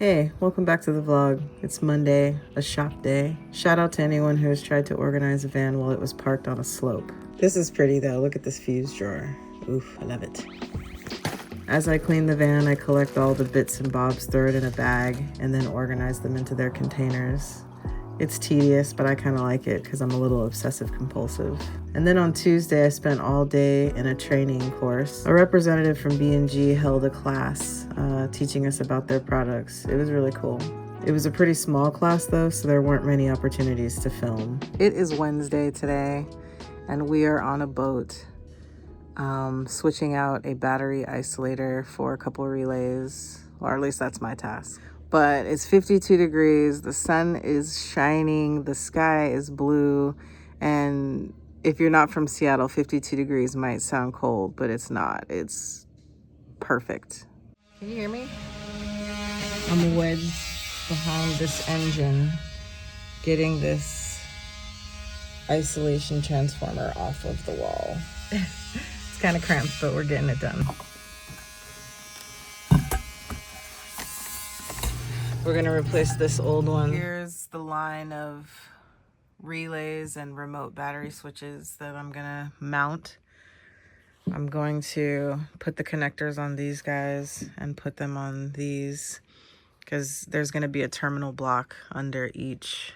Hey, welcome back to the vlog. It's Monday, a shop day. Shout out to anyone who has tried to organize a van while it was parked on a slope. This is pretty though. Look at this fuse drawer. Oof, I love it. As I clean the van, I collect all the bits and bobs, throw it in a bag, and then organize them into their containers. It's tedious, but I kind of like it because I'm a little obsessive compulsive. And then on Tuesday, I spent all day in a training course. A representative from B&G held a class teaching us about their products. It was really cool. It was a pretty small class though, so there weren't many opportunities to film. It is Wednesday today, and we are on a boat switching out a battery isolator for a couple relays, or at least that's my task. But it's 52 degrees, the sun is shining, the sky is blue, and if you're not from Seattle, 52 degrees might sound cold, but it's not. It's perfect. Can you hear me? I'm wedged behind this engine, getting this isolation transformer off of the wall. It's kind of cramped, but we're getting it done. We're gonna replace this old one. Here's the line of relays and remote battery switches that I'm gonna mount. I'm going to put the connectors on these guys and put them on these because there's gonna be a terminal block under each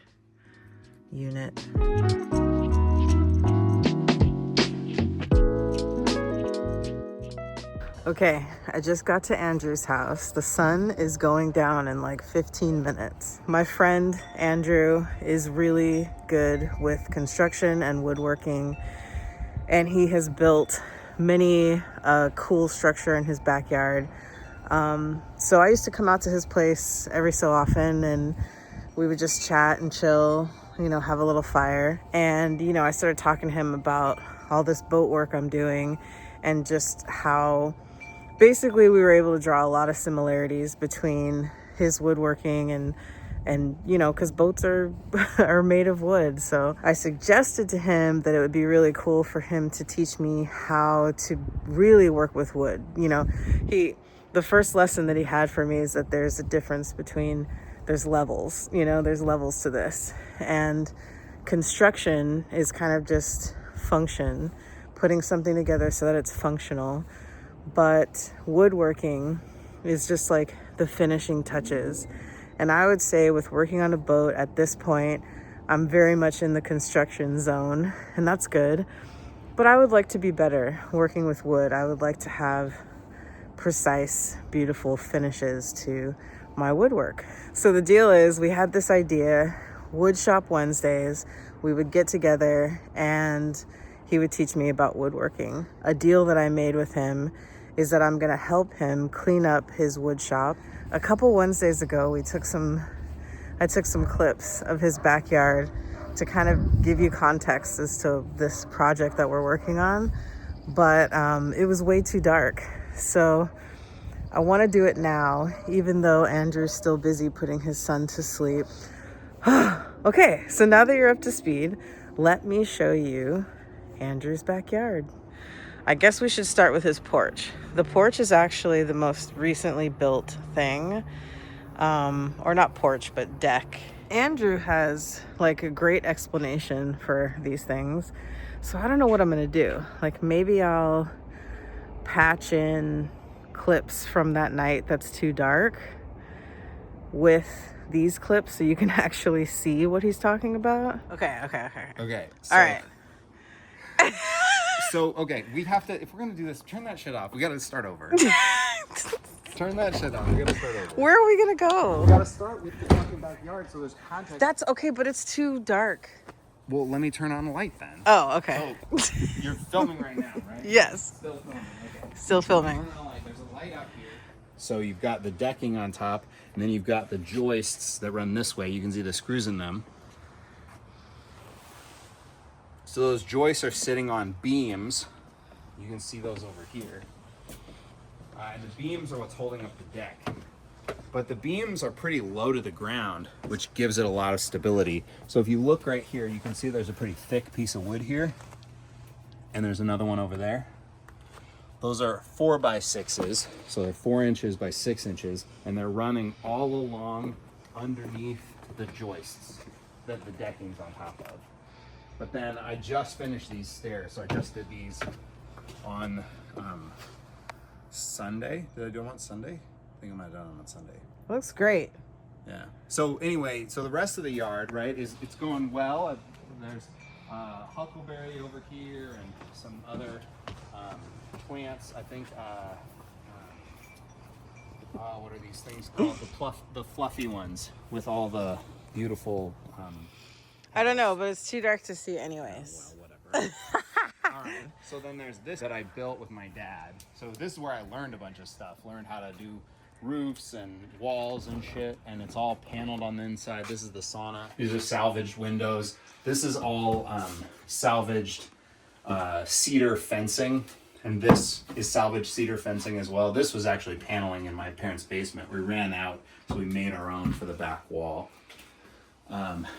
unit. Okay, I just got to Andrew's house. The sun is going down in like 15 minutes. My friend Andrew is really good with construction and woodworking, and he has built many cool structure in his backyard. So I used to come out to his place every so often, and we would just chat and chill, you know, have a little fire. And, you know, I started talking to him about all this boat work I'm doing and just how basically we were able to draw a lot of similarities between his woodworking and you know, because boats are are made of wood. So I suggested to him that it would be really cool for him to teach me how to really work with wood. You know, the first lesson that he had for me is that there's a difference between, there's levels, you know, there's levels to this. And construction is kind of just function, putting something together so that it's functional. But woodworking is just like the finishing touches. And I would say with working on a boat at this point, I'm very much in the construction zone, and that's good. But I would like to be better working with wood. I would like to have precise, beautiful finishes to my woodwork. So the deal is, we had this idea, Wood Shop Wednesdays, we would get together and he would teach me about woodworking. A deal that I made with him is that I'm gonna help him clean up his wood shop. A couple Wednesdays ago, I took some clips of his backyard to kind of give you context as to this project that we're working on, but it was way too dark. So I wanna do it now, even though Andrew's still busy putting his son to sleep. Okay, so now that you're up to speed, let me show you Andrew's backyard. I guess we should start with his porch. The porch is actually the most recently built thing, or not porch, but deck. Andrew has like a great explanation for these things, so I don't know what I'm gonna do. Like maybe I'll patch in clips from that night that's too dark with these clips so you can actually see what he's talking about. Okay. So, All right. So, okay, we have to, if we're going to do this, turn that shit off. We got to start over. Turn that shit off. We got to start over. Where are we going to go? We got to start with the fucking backyard so there's context. That's okay, but it's too dark. Well, let me turn on the light then. Oh, okay. Oh, you're filming right now, right? Yes. Still filming. Okay. Still filming. Turn on the light. There's a light out here. So you've got the decking on top, and then you've got the joists that run this way. You can see the screws in them. So those joists are sitting on beams. You can see those over here. And the beams are what's holding up the deck. But the beams are pretty low to the ground, which gives it a lot of stability. So if you look right here, you can see there's a pretty thick piece of wood here. And there's another one over there. Those are 4x6s, so they're 4 inches by 6 inches, and they're running all along underneath the joists that the decking's on top of. But then I just finished these stairs, so I just did these on Sunday. Did I do them on Sunday? I think I might have done them on Sunday. Looks great. Yeah. So anyway, so the rest of the yard, right, it's going well. There's huckleberry over here and some other plants. I think. What are these things called? The fluffy ones with all the beautiful. I don't know, but it's too dark to see anyways. Well, whatever. All right. So then there's this that I built with my dad. So this is where I learned a bunch of stuff. Learned how to do roofs and walls and shit, and it's all paneled on the inside. This is the sauna. These are salvaged windows. This is all salvaged cedar fencing, and this is salvaged cedar fencing as well. This was actually paneling in my parents' basement. We ran out, so we made our own for the back wall.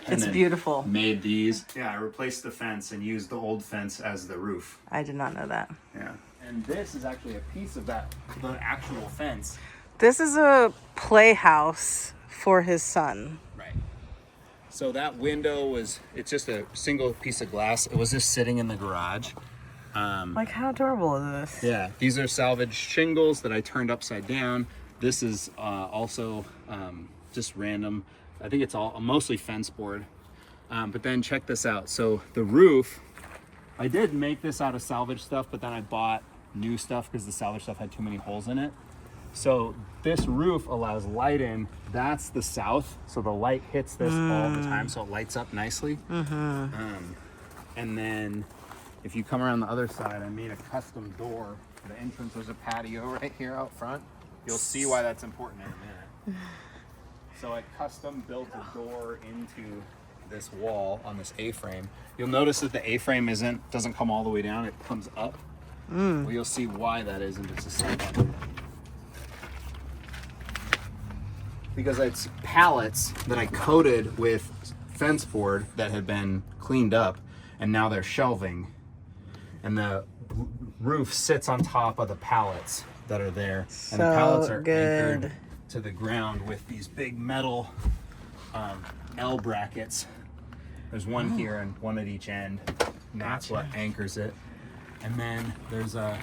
It's beautiful. Made these. Yeah, I replaced the fence and used the old fence as the roof. I did not know that. Yeah. And this is actually a piece of that, the actual fence. This is a playhouse for his son. Right. So that window it's just a single piece of glass. It was just sitting in the garage. Like, how adorable is this? Yeah. These are salvaged shingles that I turned upside down. This is also just random. I think it's all mostly fence board. But then check this out. So the roof, I did make this out of salvage stuff, but then I bought new stuff because the salvage stuff had too many holes in it. So this roof allows light in. That's the south. So the light hits this all the time, so it lights up nicely. And then if you come around the other side, I made a custom door for the entrance. There's a patio right here out front. You'll see why that's important in a minute. So I custom built a door into this wall on this A-frame. You'll notice that the A-frame doesn't come all the way down, it comes up. Well, you'll see why that is in just a second. Because it's pallets that I coated with fence board that had been cleaned up, and now they're shelving. And the roof sits on top of the pallets that are there. And the pallets are anchored to the ground with these big metal L brackets. There's one here and one at each end. And that's what anchors it. And then there's a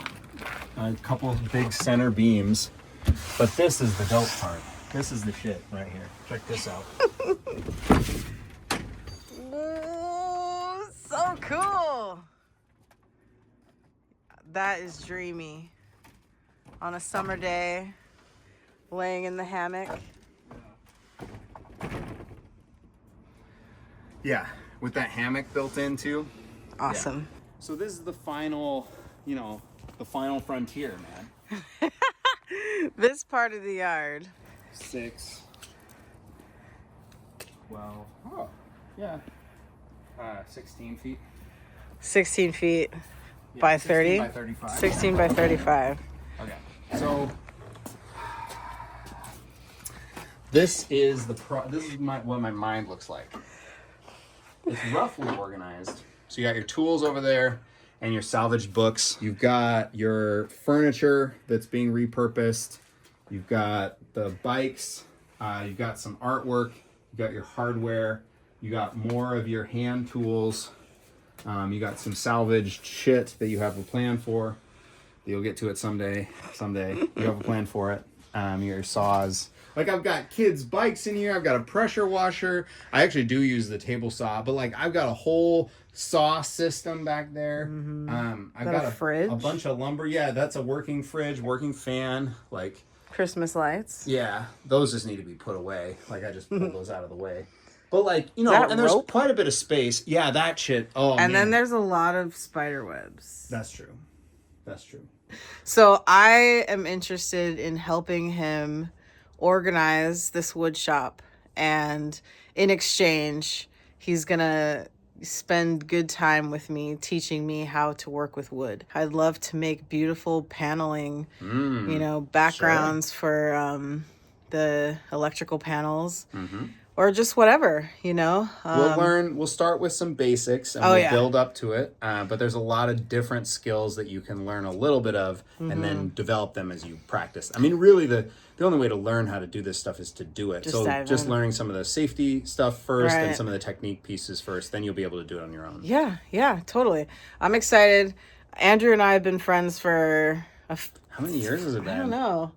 couple of big center beams. But this is the dope part. This is the shit right here. Check this out. Ooh, so cool. That is dreamy. On a summer day, laying in the hammock. Yeah, with that hammock built in too. Awesome. Yeah. So this is the final, the final frontier, man. This part of the yard. 6, 12, oh, yeah, 16 feet. 16 feet Yeah, by 16 30? by 35. 16 by 35. Okay, so this is what my mind looks like. It's roughly organized. So you got your tools over there and your salvaged books. You've got your furniture that's being repurposed. You've got the bikes, you've got some artwork, you've got your hardware, you got more of your hand tools, you got some salvaged shit that you have a plan for. You'll get to it someday. You have a plan for it. Your saws. Like, I've got kids' bikes in here, I've got a pressure washer. I actually do use the table saw, but like, I've got a whole saw system back there. I've got a fridge, a bunch of lumber. Yeah, that's a working fridge, working fan, like Christmas lights. Yeah, those just need to be put away. Like, I just pulled those out of the way. But like, and there's quite a bit of space. Yeah, that shit. Oh, and then there's a lot of spider webs. That's true. That's true. So I am interested in helping him organize this wood shop, and in exchange, he's gonna spend good time with me, teaching me how to work with wood. I'd love to make beautiful paneling, backgrounds for the electrical panels. or just whatever, you know. We'll start with some basics and build up to it. But there's a lot of different skills that you can learn a little bit of and then develop them as you practice. I mean, really the only way to learn how to do this stuff is to do it. Just learning some of the safety stuff first and some of the technique pieces first, then you'll be able to do it on your own. Yeah, totally. I'm excited. Andrew and I have been friends for how many years has it been? I don't know.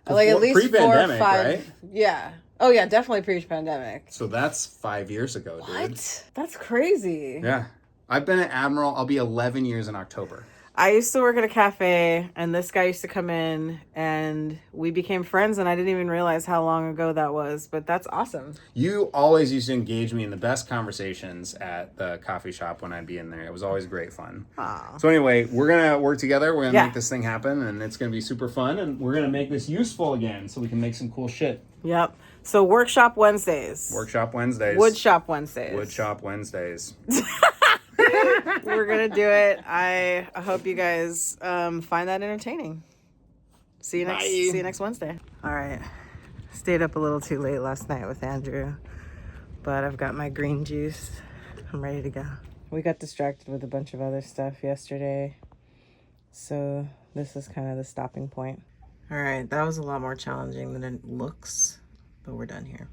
Like at least pre-pandemic, 4 or 5. Right? Yeah. Oh yeah, definitely pre-pandemic. So that's 5 years ago, dude. What? That's crazy. Yeah. I've been at Admiral. I'll be 11 years in October. I used to work at a cafe, and this guy used to come in, and we became friends, and I didn't even realize how long ago that was, but that's awesome. You always used to engage me in the best conversations at the coffee shop when I'd be in there. It was always great fun. Aww. So anyway, we're going to work together. We're going to make this thing happen, and it's going to be super fun, and we're going to make this useful again so we can make some cool shit. Yep. So Workshop Wednesdays. Workshop Wednesdays. Woodshop Wednesdays. Woodshop Wednesdays. We're gonna do it. I hope you guys find that entertaining. See you next Wednesday. All right. Stayed up a little too late last night with Andrew, but I've got my green juice. I'm ready to go. We got distracted with a bunch of other stuff yesterday, so this is kind of the stopping point. All right, that was a lot more challenging than it looks, but we're done here.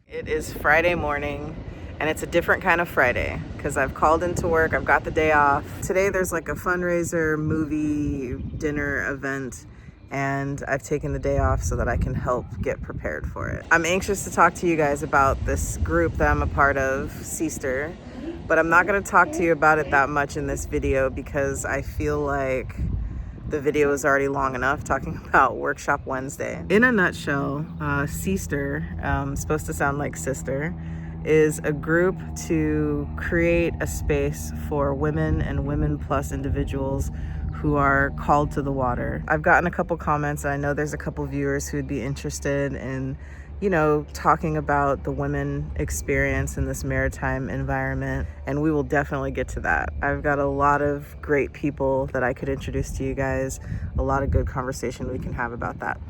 It is Friday morning. And it's a different kind of Friday because I've called into work. I've got the day off. Today there's like a fundraiser, movie, dinner event, and I've taken the day off so that I can help get prepared for it. I'm anxious to talk to you guys about this group that I'm a part of, SEASTR, but I'm not going to talk to you about it that much in this video because I feel like the video is already long enough talking about Workshop Wednesday. In a nutshell, SEASTR, supposed to sound like sister, is a group to create a space for women and women plus individuals who are called to the water. I've gotten a couple comments, and I know there's a couple viewers who would be interested in, you know, talking about the women experience in this maritime environment, and we will definitely get to that. I've got a lot of great people that I could introduce to you guys, a lot of good conversation we can have about that.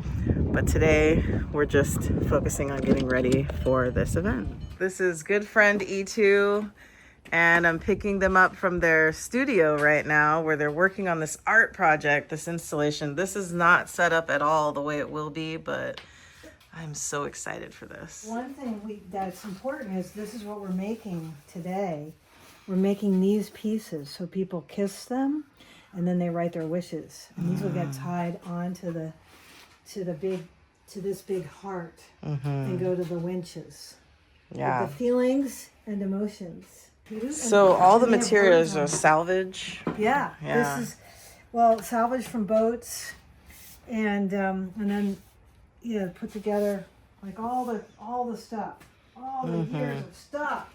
But today, we're just focusing on getting ready for this event. This is good friend E2, and I'm picking them up from their studio right now where they're working on this art project, this installation. This is not set up at all the way it will be, but I'm so excited for this. One thing that's important is this is what we're making today. We're making these pieces so people kiss them and then they write their wishes. And these will get tied onto this big heart and go to the winches. Yeah. With the feelings and emotions. So all the materials are salvage? Yeah. This is, salvage from boats and then put together like all the stuff, all the years of stuff.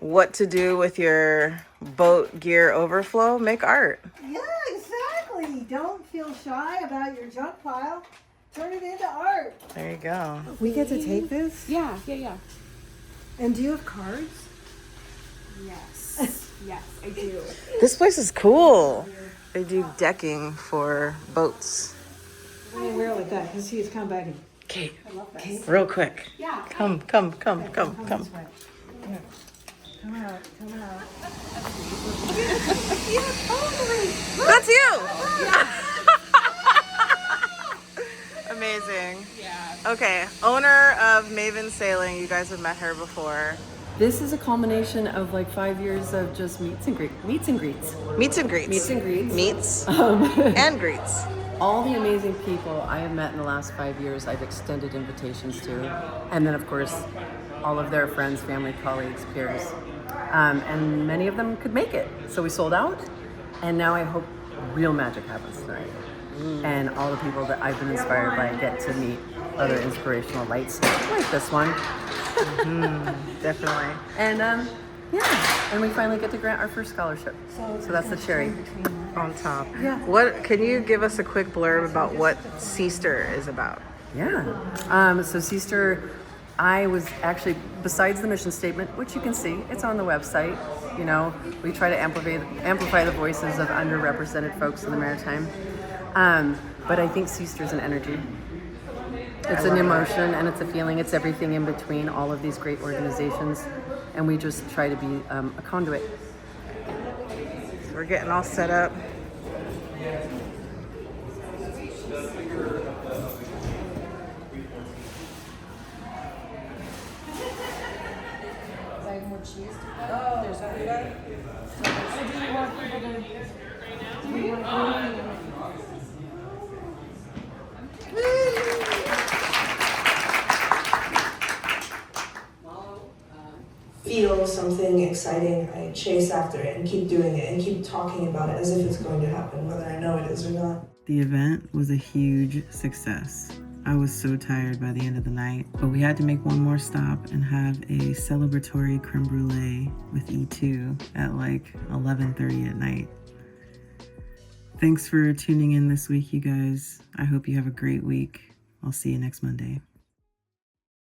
What to do with your boat gear overflow? Make art. Yeah, exactly. Don't feel shy about your junk pile. Turn it into art. There you go. We get to take this? Yeah. And do you have cards? Yes. Yes, I do. This place is cool. They do decking for boats. We're like that. Let's see, it's come back in. Kate, I love this. real quick. Yeah. Come. This way. Here. Come out. Yeah, totally. That's you! Amazing. Yeah. Okay, owner of Maven Sailing. You guys have met her before. This is a culmination of like 5 years of just meets and greets. Meets and greets. Meets and greets. All the amazing people I have met in the last 5 years, I've extended invitations to. And then of course, all of their friends, family, colleagues, peers. And many of them could make it. So we sold out. And now I hope real magic happens tonight. And all the people that I've been inspired by get to meet other inspirational lights like this one. Definitely. And and we finally get to grant our first scholarship. So that's the cherry On top. Yeah. What can you give us a quick blurb about what SEASTR is about? Yeah. So SEASTR, I was actually, besides the mission statement, which you can see, it's on the website. You know, we try to amplify the voices of underrepresented folks in the maritime. But I think SEASTR is an energy. It's an emotion and it's a feeling. It's everything in between all of these great organizations. And we just try to be a conduit. We're getting all set up. Feel something exciting, I chase after it and keep doing it and keep talking about it as if it's going to happen, whether I know it is or not. The event was a huge success. I was so tired by the end of the night, but we had to make one more stop and have a celebratory creme brulee with E2 at like 11:30 at night. Thanks for tuning in this week, you guys. I hope you have a great week. I'll see you next Monday.